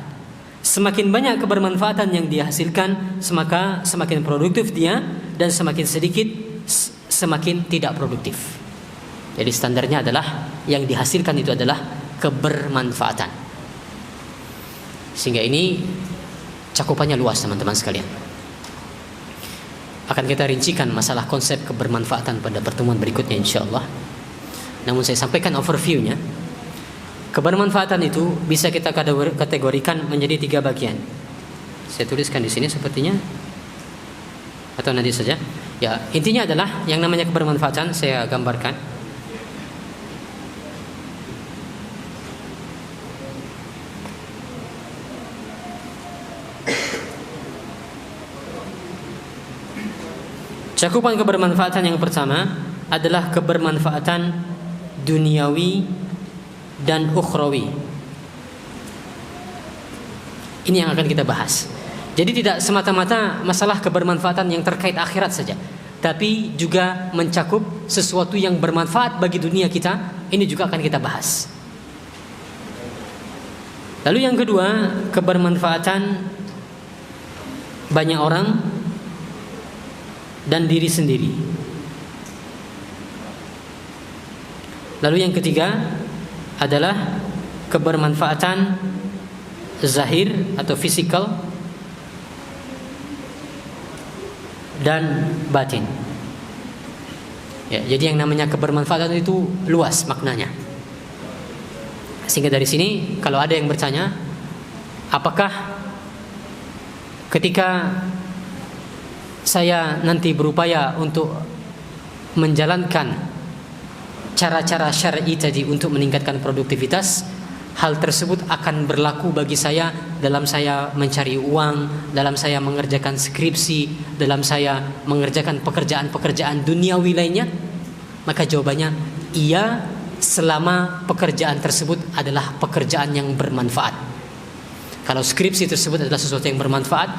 Semakin banyak kebermanfaatan yang dia hasilkan, maka semakin produktif dia, dan semakin sedikit semakin tidak produktif. Jadi standarnya adalah yang dihasilkan itu adalah kebermanfaatan. Sehingga ini cakupannya luas teman-teman sekalian. Akan kita rincikan masalah konsep kebermanfaatan pada pertemuan berikutnya insyaallah. Namun saya sampaikan overview-nya. Kebermanfaatan itu bisa kita kategorikan menjadi 3 bagian. Saya tuliskan di sini sepertinya, atau nanti saja. Ya, intinya adalah yang namanya kebermanfaatan saya gambarkan. Cakupan kebermanfaatan yang pertama adalah kebermanfaatan duniawi dan ukhrawi. Ini yang akan kita bahas. Jadi tidak semata-mata masalah kebermanfaatan yang terkait akhirat saja, tapi juga mencakup sesuatu yang bermanfaat bagi dunia kita. Ini juga akan kita bahas. Lalu yang kedua, kebermanfaatan banyak orang dan diri sendiri. Lalu yang ketiga adalah kebermanfaatan zahir atau fisikal dan batin. Ya, jadi yang namanya kebermanfaatan itu luas maknanya. Sehingga dari sini kalau ada yang bertanya, apakah ketika saya nanti berupaya untuk menjalankan cara-cara syar'i tadi untuk meningkatkan produktivitas, hal tersebut akan berlaku bagi saya dalam saya mencari uang, dalam saya mengerjakan skripsi, dalam saya mengerjakan pekerjaan-pekerjaan duniawi lainnya? Maka jawabannya iya, selama pekerjaan tersebut adalah pekerjaan yang bermanfaat. Kalau skripsi tersebut adalah sesuatu yang bermanfaat,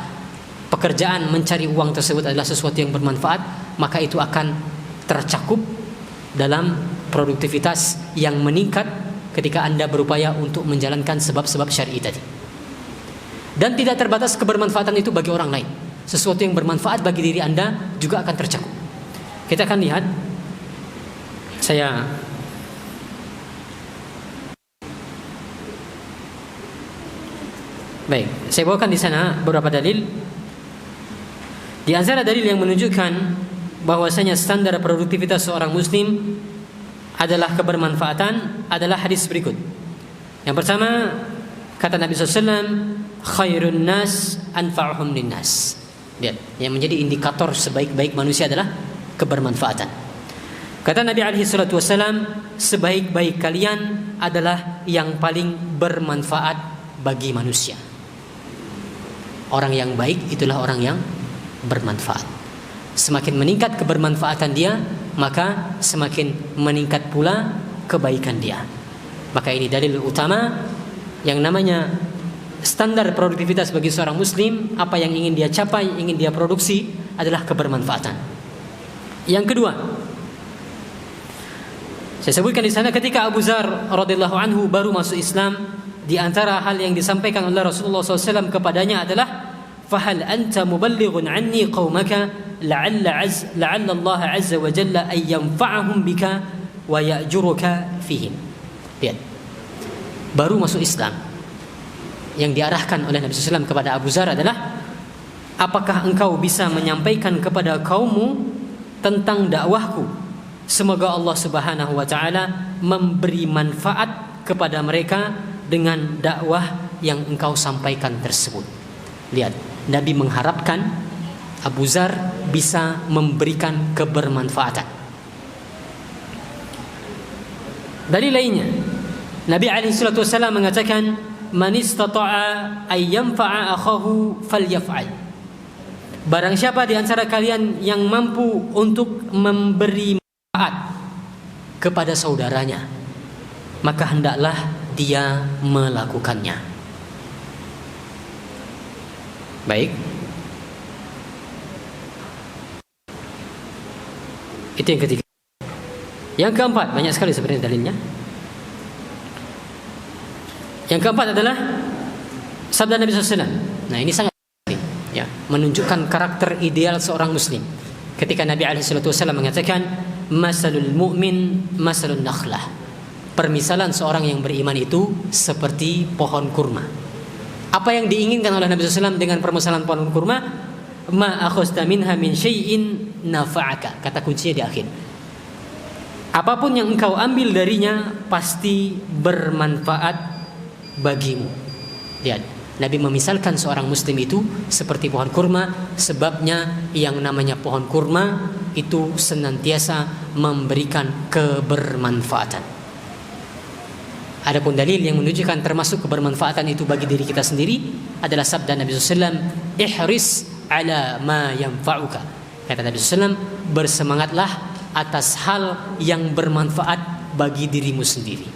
pekerjaan mencari uang tersebut adalah sesuatu yang bermanfaat, maka itu akan tercakup dalam produktivitas yang meningkat ketika Anda berupaya untuk menjalankan sebab-sebab syar'i tadi. Dan tidak terbatas kebermanfaatan itu bagi orang lain. Sesuatu yang bermanfaat bagi diri Anda juga akan tercakup. Kita akan lihat, saya bawakan di sana beberapa dalil. Di antara dalil yang menunjukkan bahwasanya standar produktivitas seorang muslim adalah kebermanfaatan adalah hadis berikut. Yang pertama, kata Nabi SAW, khairun nas anfa'uhum linnas. Lihat, yang menjadi indikator sebaik-baik manusia adalah kebermanfaatan. Kata Nabi SAW, sebaik-baik kalian adalah yang paling bermanfaat bagi manusia. Orang yang baik itulah orang yang bermanfaat. Semakin meningkat kebermanfaatan dia, maka semakin meningkat pula kebaikan dia. Maka ini dalil utama yang namanya standar produktivitas bagi seorang muslim. Apa yang ingin dia capai, ingin dia produksi adalah kebermanfaatan. Yang kedua, saya sebutkan di sana ketika Abu Dzar radhiyallahu anhu baru masuk Islam, di antara hal yang disampaikan oleh Rasulullah SAW kepadanya adalah, fahal anta muballighun anni qaumaka la'alla Allah azza wa jalla ay yanfa'ahum bika wa ya'juruka fihim. Lihat, baru masuk Islam, yang diarahkan oleh Nabi SAW kepada Abu Dzar adalah, apakah engkau bisa menyampaikan kepada kaummu tentang dakwahku? Semoga Allah Subhanahu wa taala memberi manfaat kepada mereka dengan dakwah yang engkau sampaikan tersebut. Lihat, Nabi mengharapkan Abu Dzar bisa memberikan kebermanfaatan. Dari lainnya, Nabi SAW mengatakan, man istata'a ay yanfa'a akhahu falyaf'al. Barang siapa di antara kalian yang mampu untuk memberi manfaat kepada saudaranya, maka hendaklah dia melakukannya. Baik, itu yang ketiga. Yang keempat, banyak sekali sebenarnya dalilnya. Yang keempat adalah sabda Nabi SAW. Nah, ini sangat penting, ya, menunjukkan karakter ideal seorang muslim. Ketika Nabi SAW mengatakan, masalul mu'min masalun nakhlah. Permisalan seorang yang beriman itu seperti pohon kurma. Apa yang diinginkan oleh Nabi SAW dengan permisalan pohon kurma? Ma akhasta minha min syai'in nafa'aka. Kata kuncinya di akhir. Apapun yang engkau ambil darinya pasti bermanfaat bagimu. Lihat, Nabi memisalkan seorang muslim itu seperti pohon kurma. Sebabnya yang namanya pohon kurma itu senantiasa memberikan kebermanfaatan. Adapun dalil yang menunjukkan termasuk kebermanfaatan itu bagi diri kita sendiri adalah sabda Nabi SAW, ihris ala ma yanfa'uka. Kata Nabi SAW, bersemangatlah atas hal yang bermanfaat bagi dirimu sendiri.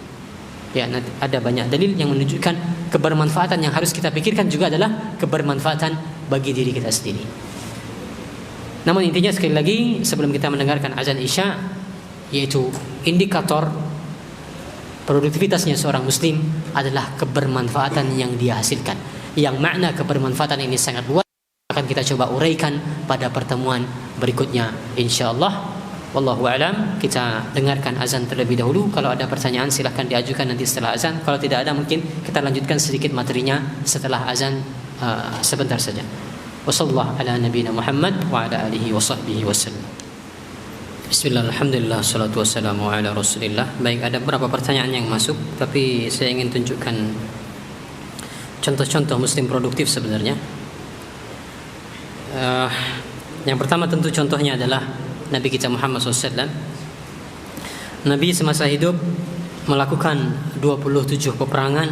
Ya, ada banyak dalil yang menunjukkan kebermanfaatan yang harus kita pikirkan juga adalah kebermanfaatan bagi diri kita sendiri. Namun intinya sekali lagi sebelum kita mendengarkan azan Isya, yaitu indikator produktivitasnya seorang muslim adalah kebermanfaatan yang dia hasilkan. Yang makna kebermanfaatan ini sangat luas, akan kita coba uraikan pada pertemuan berikutnya insyaallah. Wallahu a'lam. Kita dengarkan azan terlebih dahulu. Kalau ada pertanyaan silahkan diajukan nanti setelah azan. Kalau tidak ada mungkin kita lanjutkan sedikit materinya setelah azan sebentar saja. Wassallallahu ala nabiyina Muhammad wa ala alihi wa sahbihi wasallam. Bismillah, alhamdulillah, salatu wassalamu ala rasulillah. Baik, ada beberapa pertanyaan yang masuk, tapi saya ingin tunjukkan contoh-contoh muslim produktif sebenarnya. Yang pertama tentu contohnya adalah Nabi kita Muhammad SAW. Nabi semasa hidup melakukan 27 peperangan,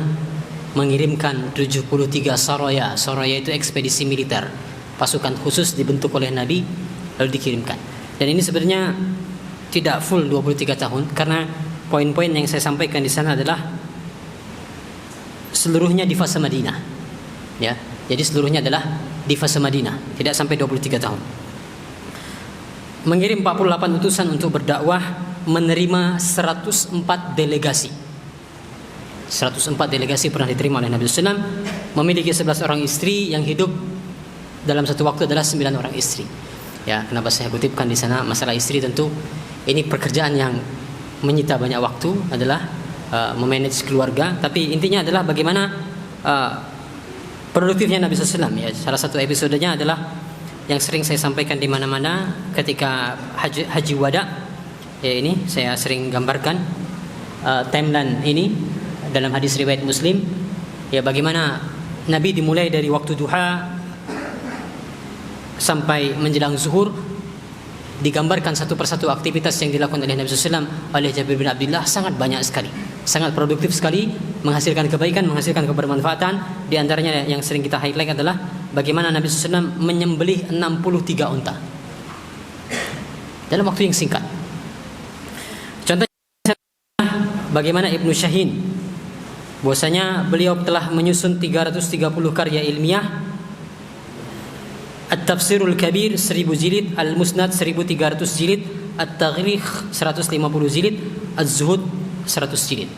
mengirimkan 73 saraya. Saraya itu ekspedisi militer, pasukan khusus dibentuk oleh Nabi lalu dikirimkan. Dan ini sebenarnya tidak full 23 tahun, karena poin-poin yang saya sampaikan di sana adalah seluruhnya di fase Madinah. Ya, jadi seluruhnya adalah di fase Madinah, tidak sampai 23 tahun. Mengirim 48 utusan untuk berdakwah, menerima 104 delegasi. 104 delegasi pernah diterima oleh Nabi SAW. Memiliki 11 orang istri, yang hidup dalam satu waktu adalah 9 orang istri. Ya, kenapa saya kutipkan di sana masalah istri? Tentu ini pekerjaan yang menyita banyak waktu, adalah memanage keluarga. Tapi intinya adalah bagaimana produktifnya Nabi SAW. Ya, salah satu episodenya adalah yang sering saya sampaikan di mana-mana ketika haji wada. Ya, ini saya sering gambarkan timeline ini dalam hadis riwayat Muslim. Ya, bagaimana Nabi dimulai dari waktu duha sampai menjelang zuhur, digambarkan satu persatu aktivitas yang dilakukan oleh Nabi SAW oleh Jabir bin Abdullah. Sangat banyak sekali, sangat produktif sekali, menghasilkan kebaikan, menghasilkan kebermanfaatan. Di antaranya yang sering kita highlight adalah bagaimana Nabi SAW menyembelih 63 unta dalam waktu yang singkat. Contohnya bagaimana Ibnu Syahin, bahwasanya beliau telah menyusun 330 karya ilmiah. At-Tafsirul Kabir 1000 jilid, Al-Musnad 1300 jilid, At-Taghrikh 150 jilid, Az-Zuhud 100 jilid.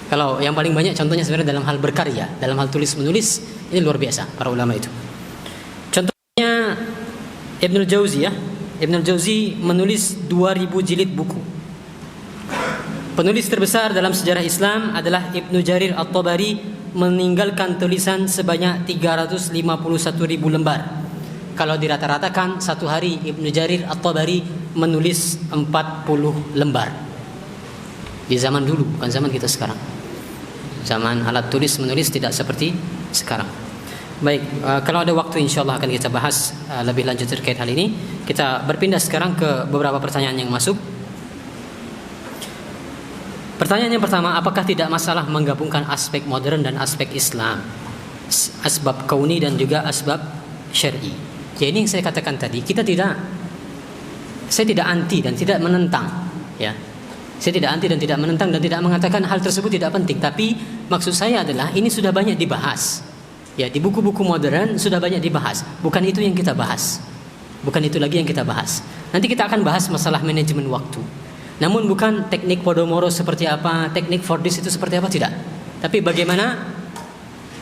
Kalau yang paling banyak contohnya sebenarnya dalam hal berkarya, dalam hal tulis menulis, ini luar biasa para ulama itu. Contohnya Ibnul Jauzi, ya. Ibnul Jauzi menulis 2000 jilid buku. Penulis terbesar dalam sejarah Islam adalah Ibnu Jarir At-Tabari, meninggalkan tulisan sebanyak 351.000 lembar. Kalau dirata-ratakan satu hari Ibnu Jarir At-Tabari menulis 40 lembar. Di zaman dulu, bukan zaman kita sekarang. Zaman alat tulis menulis tidak seperti sekarang. Baik, kalau ada waktu insyaallah akan kita bahas lebih lanjut terkait hal ini. Kita berpindah sekarang ke beberapa pertanyaan yang masuk. Pertanyaan yang pertama, apakah tidak masalah menggabungkan aspek modern dan aspek Islam, asbab kauni dan juga asbab syar'i? Jadi ini yang saya katakan tadi, saya tidak anti dan tidak menentang, ya. Saya tidak anti dan tidak menentang dan tidak mengatakan hal tersebut tidak penting. Tapi maksud saya adalah ini sudah banyak dibahas, ya, di buku-buku modern sudah banyak dibahas. Bukan itu yang kita bahas, bukan itu lagi yang kita bahas. Nanti kita akan bahas masalah manajemen waktu. Namun bukan teknik Podomoro seperti apa, teknik Fordist itu seperti apa, tidak. Tapi bagaimana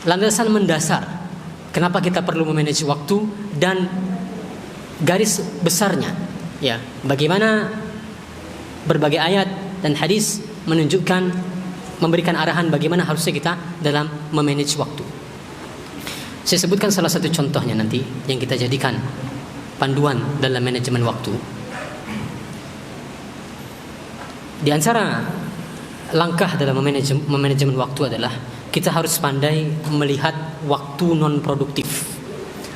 landasan mendasar kenapa kita perlu memanage waktu dan garis besarnya, ya. Bagaimana berbagai ayat dan hadis menunjukkan, memberikan arahan bagaimana harusnya kita dalam memanage waktu. Saya sebutkan salah satu contohnya nanti yang kita jadikan panduan dalam manajemen waktu. Di antara langkah dalam manajemen waktu adalah kita harus pandai melihat waktu non produktif.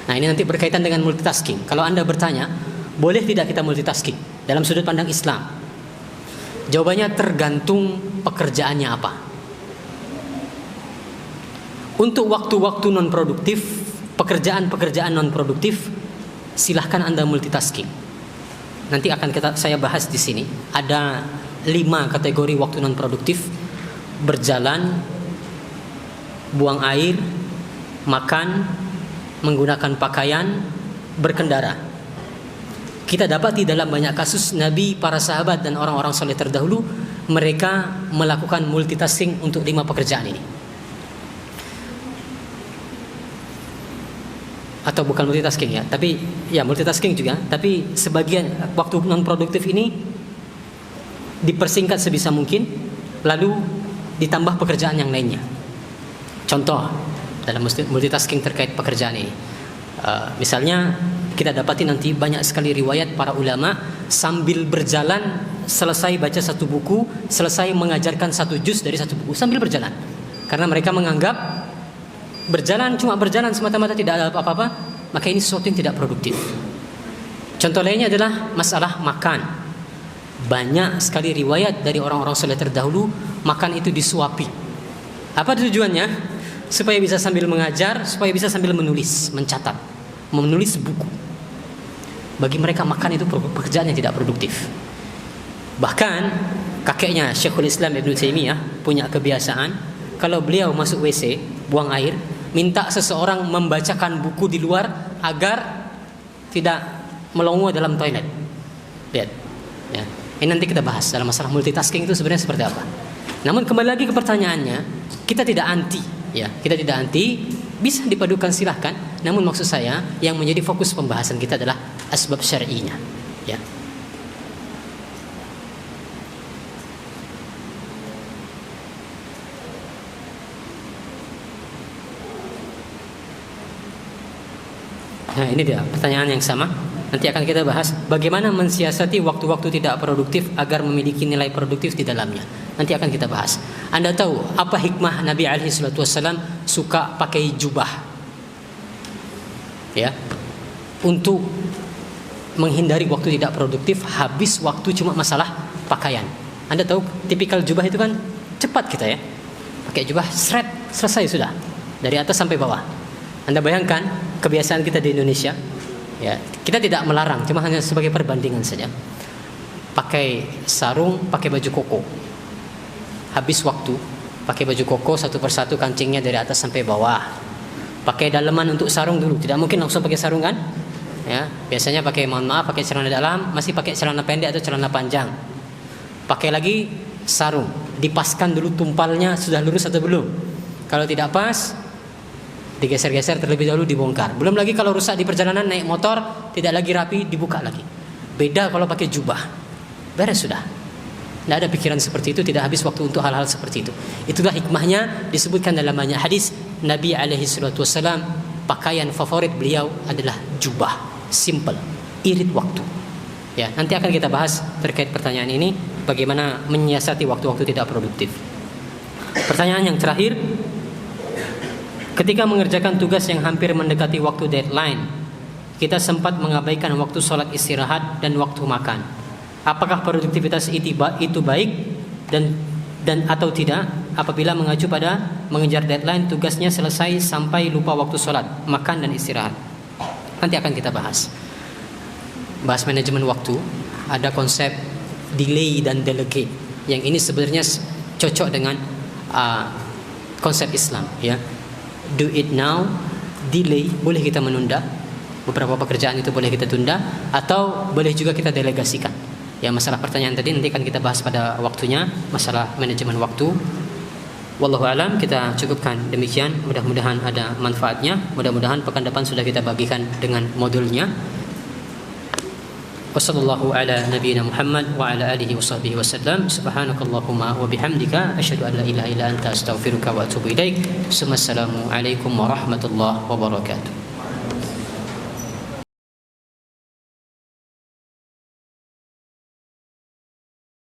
Nah, ini nanti berkaitan dengan multitasking. Kalau Anda bertanya, boleh tidak kita multitasking dalam sudut pandang Islam? Jawabannya tergantung pekerjaannya apa. Untuk waktu-waktu non produktif, pekerjaan-pekerjaan non produktif, silahkan Anda multitasking. Nanti akan saya bahas di sini. Ada 5 kategori waktu non produktif: berjalan, buang air, makan, menggunakan pakaian, berkendara. Kita dapati dalam banyak kasus Nabi, para sahabat dan orang-orang saleh terdahulu, mereka melakukan multitasking untuk 5 pekerjaan ini. Atau bukan multitasking, ya, tapi ya multitasking juga, tapi sebagian waktu non produktif ini dipersingkat sebisa mungkin, lalu ditambah pekerjaan yang lainnya. Contoh dalam multitasking terkait pekerjaan ini, misalnya kita dapati nanti banyak sekali riwayat para ulama sambil berjalan selesai baca satu buku, selesai mengajarkan satu juz dari satu buku sambil berjalan. Karena mereka menganggap cuma berjalan semata-mata tidak ada apa-apa, maka ini sesuatu yang tidak produktif. Contoh lainnya adalah masalah makan. Banyak sekali riwayat dari orang-orang saleh terdahulu makan itu disuapi. Apa tujuannya? Supaya bisa sambil mengajar, supaya bisa sambil menulis, mencatat, menulis buku. Bagi mereka makan itu pekerjaan yang tidak produktif. Bahkan kakeknya Syekhul Islam Ibn Taimiyah punya kebiasaan, kalau beliau masuk WC, buang air, minta seseorang membacakan buku di luar agar tidak melongo dalam toilet. Lihat, ya. Ini nanti kita bahas dalam masalah multitasking itu sebenarnya seperti apa. Namun kembali lagi ke pertanyaannya, kita tidak anti, ya. Kita tidak anti, bisa dipadukan silahkan. Namun maksud saya yang menjadi fokus pembahasan kita adalah asbab syar'inya, ya. Nah, ini dia pertanyaan yang sama. Nanti akan kita bahas bagaimana mensiasati waktu-waktu tidak produktif agar memiliki nilai produktif di dalamnya. Nanti akan kita bahas. Anda tahu apa hikmah Nabi SAW suka pakai jubah? Ya, untuk menghindari waktu tidak produktif, habis waktu cuma masalah pakaian. Anda tahu tipikal jubah itu kan cepat kita ya. Pakai jubah, seret, selesai sudah. Dari atas sampai bawah. Anda bayangkan kebiasaan kita di Indonesia. Ya, kita tidak melarang, cuma hanya sebagai perbandingan saja. Pakai sarung, pakai baju koko. Habis waktu, pakai baju koko satu persatu kancingnya dari atas sampai bawah. Pakai daleman untuk sarung dulu, tidak mungkin langsung pakai sarung kan? Ya, biasanya pakai pakai celana dalam, masih pakai celana pendek atau celana panjang. Pakai lagi sarung, dipaskan dulu tumpalnya sudah lurus atau belum. Kalau tidak pas, digeser-geser terlebih dahulu, dibongkar. Belum lagi kalau rusak di perjalanan naik motor, tidak lagi rapi, dibuka lagi. Beda kalau pakai jubah. Beres sudah. Tidak ada pikiran seperti itu, tidak habis waktu untuk hal-hal seperti itu. Itulah hikmahnya disebutkan dalam banyak hadis. Nabi SAW pakaian favorit beliau adalah jubah. Simple, irit waktu. Ya, nanti akan kita bahas terkait pertanyaan ini, bagaimana menyiasati waktu-waktu tidak produktif. Pertanyaan yang terakhir, ketika mengerjakan tugas yang hampir mendekati waktu deadline, kita sempat mengabaikan waktu sholat istirahat dan waktu makan. Apakah produktivitas itu baik dan atau tidak apabila mengacu pada mengejar deadline, tugasnya selesai sampai lupa waktu sholat, makan dan istirahat? Nanti akan kita bahas. Bahas manajemen waktu, ada konsep delay dan delegate. Yang ini sebenarnya cocok dengan konsep Islam, ya. Do it now, delay, boleh kita menunda. Beberapa pekerjaan itu boleh kita tunda, atau boleh juga kita delegasikan. Ya, masalah pertanyaan tadi nanti akan kita bahas pada waktunya, masalah manajemen waktu. Wallahu alam, kita cukupkan demikian. Mudah-mudahan ada manfaatnya. Mudah-mudahan pekan depan sudah kita bagikan dengan modulnya. Wassallallahu ala nabiyyina Muhammad wa ala alihi washabbihi wasallam. Subhanakallahumma wa bihamdika asyhadu an la ilaha illa anta astaghfiruka wa atubu ilaik. Assalamu alaikum warahmatullahi wabarakatuh.